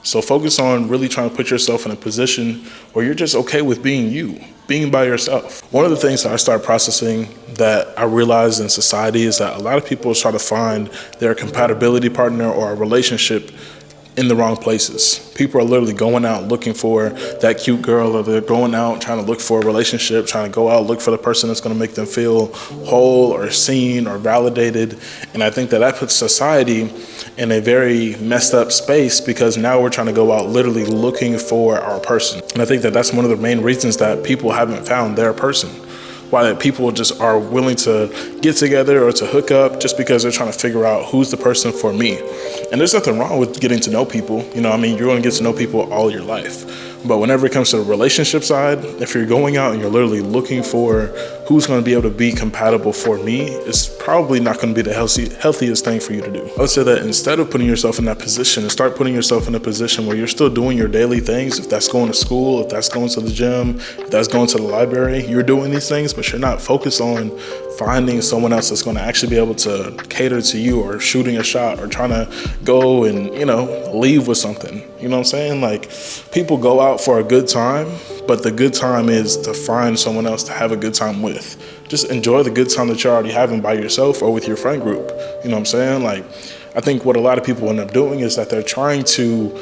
So focus on really trying to put yourself in a position where you're just okay with being you, being by yourself. One of the things that I start processing that I realize in society is that a lot of people try to find their compatibility partner or a relationship in the wrong places. People are literally going out looking for that cute girl, or they're going out trying to look for a relationship, trying to go out look for the person that's going to make them feel whole or seen or validated. And I think that that puts society in a very messed up space, because now we're trying to go out literally looking for our person. And I think that that's one of the main reasons that people haven't found their person. Why people just are willing to get together or to hook up just because they're trying to figure out who's the person for me. And there's nothing wrong with getting to know people. You know, I mean, you're going to get to know people all your life. But whenever it comes to the relationship side, if you're going out and you're literally looking for who's going to be able to be compatible for me, it's probably not going to be the healthiest thing for you to do. I would say that instead of putting yourself in that position, start putting yourself in a position where you're still doing your daily things. If that's going to school, if that's going to the gym, if that's going to the library, you're doing these things, but you're not focused on finding someone else that's going to actually be able to cater to you, or shooting a shot, or trying to go and, you know, leave with something. You know what I'm saying? Like, people go out for a good time, but the good time is to find someone else to have a good time with. Just enjoy the good time that you're already having by yourself or with your friend group. You know what I'm saying? Like, I think what a lot of people end up doing is that they're trying to,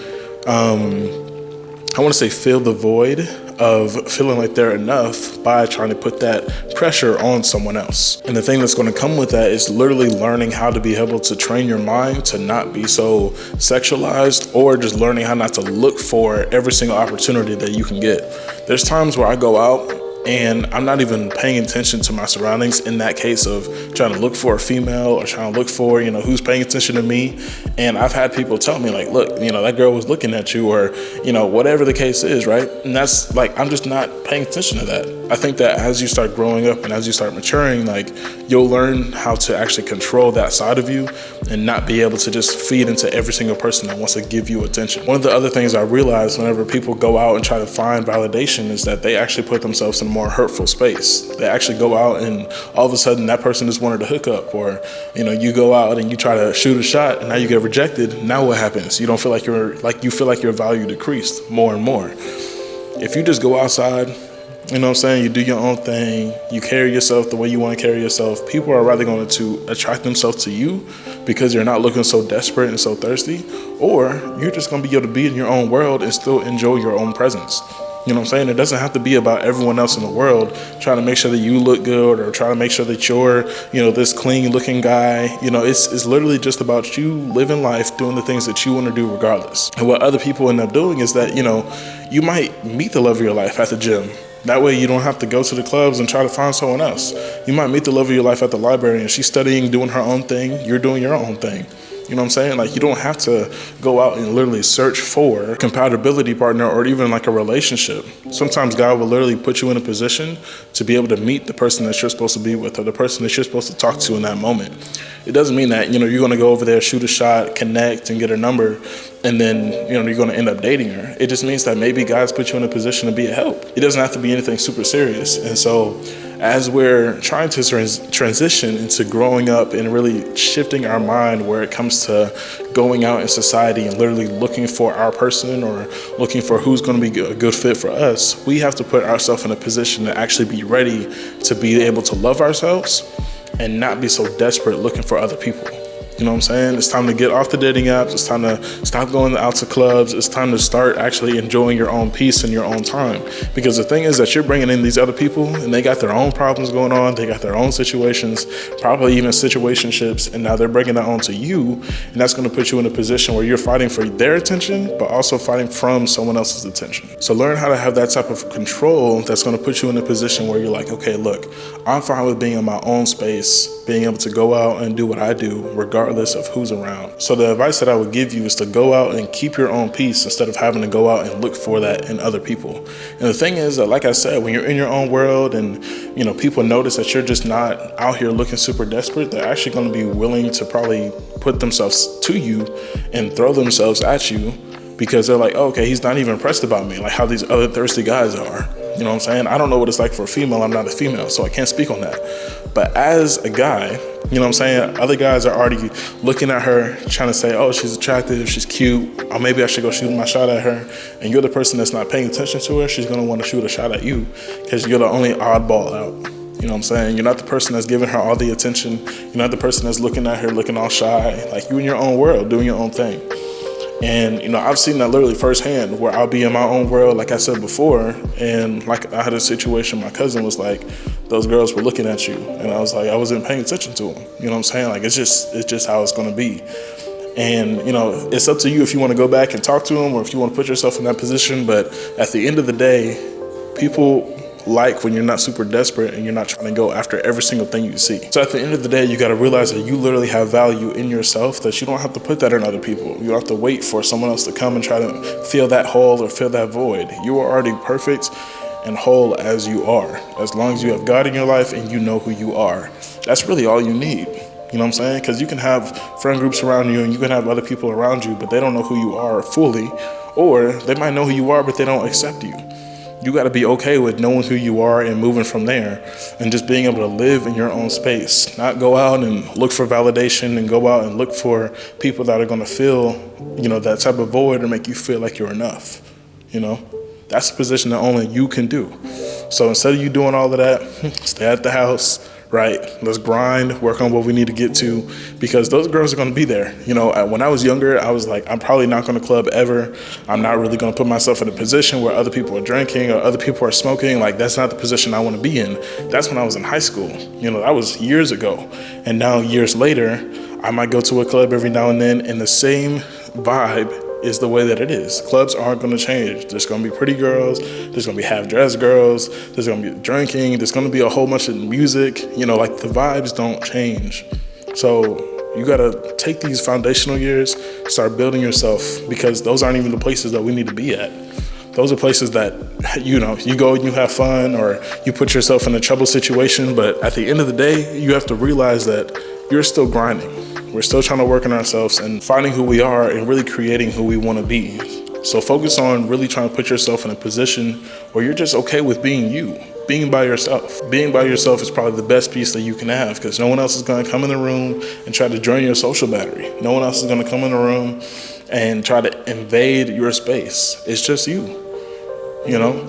I want to say, fill the void of feeling like they're enough by trying to put that pressure on someone else. And the thing that's going to come with that is literally learning how to be able to train your mind to not be so sexualized, or just learning how not to look for every single opportunity that you can get. There's times where I go out and I'm not even paying attention to my surroundings in that case of trying to look for a female or trying to look for, you know, who's paying attention to me. And I've had people tell me like, look, you know, that girl was looking at you, or, you know, whatever the case is, right? And that's like, I'm just not paying attention to that. I think that as you start growing up and as you start maturing, like, you'll learn how to actually control that side of you and not be able to just feed into every single person that wants to give you attention. One of the other things I realize whenever people go out and try to find validation is that they actually put themselves in a more hurtful space. They actually go out and all of a sudden that person just wanted to hook up, or, you know, you go out and you try to shoot a shot and now you get rejected. Now what happens? You don't feel like you feel like your value decreased more and more. If you just go outside, you know what I'm saying, you do your own thing, you carry yourself the way you want to carry yourself, people are rather going to attract themselves to you because you're not looking so desperate and so thirsty, or you're just going to be able to be in your own world and still enjoy your own presence. You know what I'm saying? It doesn't have to be about everyone else in the world trying to make sure that you look good, or trying to make sure that you're, you know, this clean looking guy. You know, it's literally just about you living life, doing the things that you want to do regardless. And what other people end up doing is that, you know, you might meet the love of your life at the gym. That way you don't have to go to the clubs and try to find someone else. You might meet the love of your life at the library and she's studying, doing her own thing. You're doing your own thing. You know what I'm saying? Like, you don't have to go out and literally search for a compatibility partner or even like a relationship. Sometimes God will literally put you in a position to be able to meet the person that you're supposed to be with, or the person that you're supposed to talk to in that moment. It doesn't mean that, you know, you're going to go over there, shoot a shot, connect, and get her number, and then, you know, you're going to end up dating her. It just means that maybe God's put you in a position to be a help. It doesn't have to be anything super serious. And so as we're trying to transition into growing up and really shifting our mind where it comes to going out in society and literally looking for our person or looking for who's going to be a good fit for us, we have to put ourselves in a position to actually be ready to be able to love ourselves and not be so desperate looking for other people. You know what I'm saying? It's time to get off the dating apps. It's time to stop going out to clubs. It's time to start actually enjoying your own peace and your own time. Because the thing is that you're bringing in these other people and they got their own problems going on. They got their own situations, probably even situationships. And now they're bringing that on to you. And that's going to put you in a position where you're fighting for their attention, but also fighting from someone else's attention. So learn how to have that type of control that's going to put you in a position where you're like, okay, look, I'm fine with being in my own space, being able to go out and do what I do, regardless of who's around. So the advice that I would give you is to go out and keep your own peace instead of having to go out and look for that in other people. And the thing is that, like I said, when you're in your own world and, you know, people notice that you're just not out here looking super desperate, they're actually going to be willing to probably put themselves to you and throw themselves at you, because they're like, oh, okay, he's not even impressed about me like how these other thirsty guys are. You know what I'm saying? I don't know what it's like for a female. I'm not a female, so I can't speak on that. But as a guy, you know what I'm saying? Other guys are already looking at her, trying to say, oh, she's attractive, she's cute, or maybe I should go shoot my shot at her. And you're the person that's not paying attention to her, she's gonna wanna shoot a shot at you because you're the only oddball out. You know what I'm saying? You're not the person that's giving her all the attention. You're not the person that's looking at her, looking all shy. Like, you in your own world, doing your own thing. And, you know, I've seen that literally firsthand where I'll be in my own world, like I said before. And like I had a situation, my cousin was like, those girls were looking at you. And I was like, I wasn't paying attention to them. You know what I'm saying? Like, it's just how it's gonna be. And, you know, it's up to you if you wanna go back and talk to them or if you wanna put yourself in that position. But at the end of the day, people like when you're not super desperate and you're not trying to go after every single thing you see. So at the end of the day, you got to realize that you literally have value in yourself, that you don't have to put that in other people. You don't have to wait for someone else to come and try to fill that hole or fill that void. You are already perfect and whole as you are. As long as you have God in your life and you know who you are, that's really all you need. You know what I'm saying? Because you can have friend groups around you and you can have other people around you, but they don't know who you are fully, or they might know who you are, but they don't accept you. You got to be okay with knowing who you are and moving from there and just being able to live in your own space, not go out and look for validation and go out and look for people that are going to fill, you know, that type of void or make you feel like you're enough. You know, that's a position that only you can do. So instead of you doing all of that, stay at the house, right? Let's grind, work on what we need to get to, because those girls are going to be there. You know, when I was younger, I was like, I'm probably not going to club ever. I'm not really going to put myself in a position where other people are drinking or other people are smoking. Like, that's not the position I want to be in. That's when I was in high school. You know, that was years ago. And now years later, I might go to a club every now and then, and the same vibe is the way that it is. Clubs aren't gonna change. There's gonna be pretty girls, there's gonna be half-dressed girls, there's gonna be drinking, there's gonna be a whole bunch of music, you know, like the vibes don't change. So you gotta take these foundational years, start building yourself, because those aren't even the places that we need to be at. Those are places that, you know, you go and you have fun or you put yourself in a trouble situation, but at the end of the day, you have to realize that you're still grinding. We're still trying to work on ourselves and finding who we are and really creating who we want to be. So focus on really trying to put yourself in a position where you're just okay with being you, being by yourself. Being by yourself is probably the best piece that you can have, because no one else is going to come in the room and try to drain your social battery. No one else is going to come in the room and try to invade your space. It's just you, you know?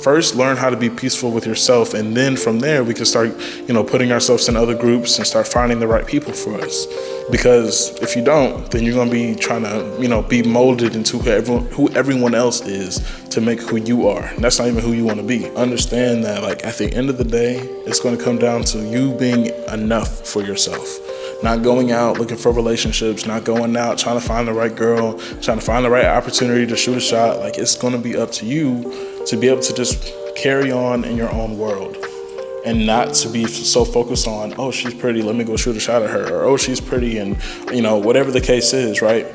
First, learn how to be peaceful with yourself, and then from there, we can start, you know, putting ourselves in other groups and start finding the right people for us. Because if you don't, then you're gonna be trying to, you know, be molded into who everyone else is to make who you are. And that's not even who you want to be. Understand that, like, at the end of the day, it's going to come down to you being enough for yourself. Not going out looking for relationships, not going out trying to find the right girl, trying to find the right opportunity to shoot a shot. Like, it's gonna be up to you to be able to just carry on in your own world and not to be so focused on, oh, she's pretty, let me go shoot a shot at her, or oh, she's pretty, and, you know, whatever the case is, right?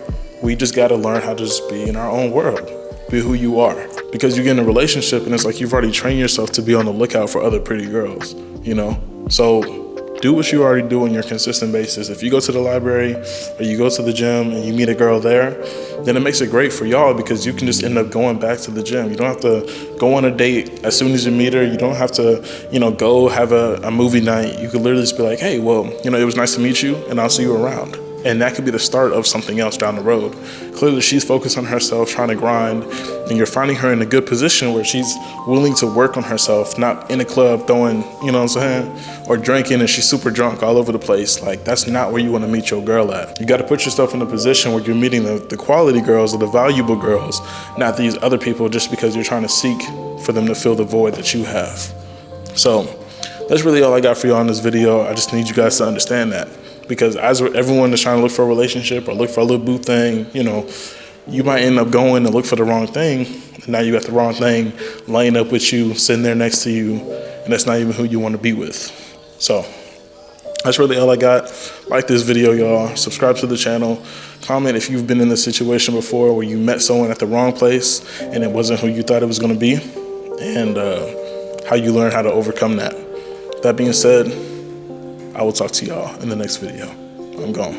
We just gotta learn how to just be in our own world, be who you are. Because you get in a relationship and it's like you've already trained yourself to be on the lookout for other pretty girls, you know? So do what you already do on your consistent basis. If you go to the library or you go to the gym and you meet a girl there, then it makes it great for y'all, because you can just end up going back to the gym. You don't have to go on a date as soon as you meet her. You don't have to, you know, go have a movie night. You could literally just be like, hey, well, you know, it was nice to meet you and I'll see you around. And that could be the start of something else down the road. Clearly, she's focused on herself, trying to grind, and you're finding her in a good position where she's willing to work on herself, not in a club throwing, you know what I'm saying, or drinking and she's super drunk all over the place. Like, that's not where you want to meet your girl at. You got to put yourself in a position where you're meeting the quality girls or the valuable girls, not these other people just because you're trying to seek for them to fill the void that you have. So that's really all I got for you on this video. I just need you guys to understand that. Because as everyone is trying to look for a relationship or look for a little boo thing, you know, you might end up going and look for the wrong thing. And now you got the wrong thing laying up with you, sitting there next to you, and that's not even who you want to be with. So that's really all I got. Like this video, y'all. Subscribe to the channel. Comment if you've been in this situation before where you met someone at the wrong place and it wasn't who you thought it was going to be, and how you learn how to overcome that. That being said, I will talk to y'all in the next video. I'm gone.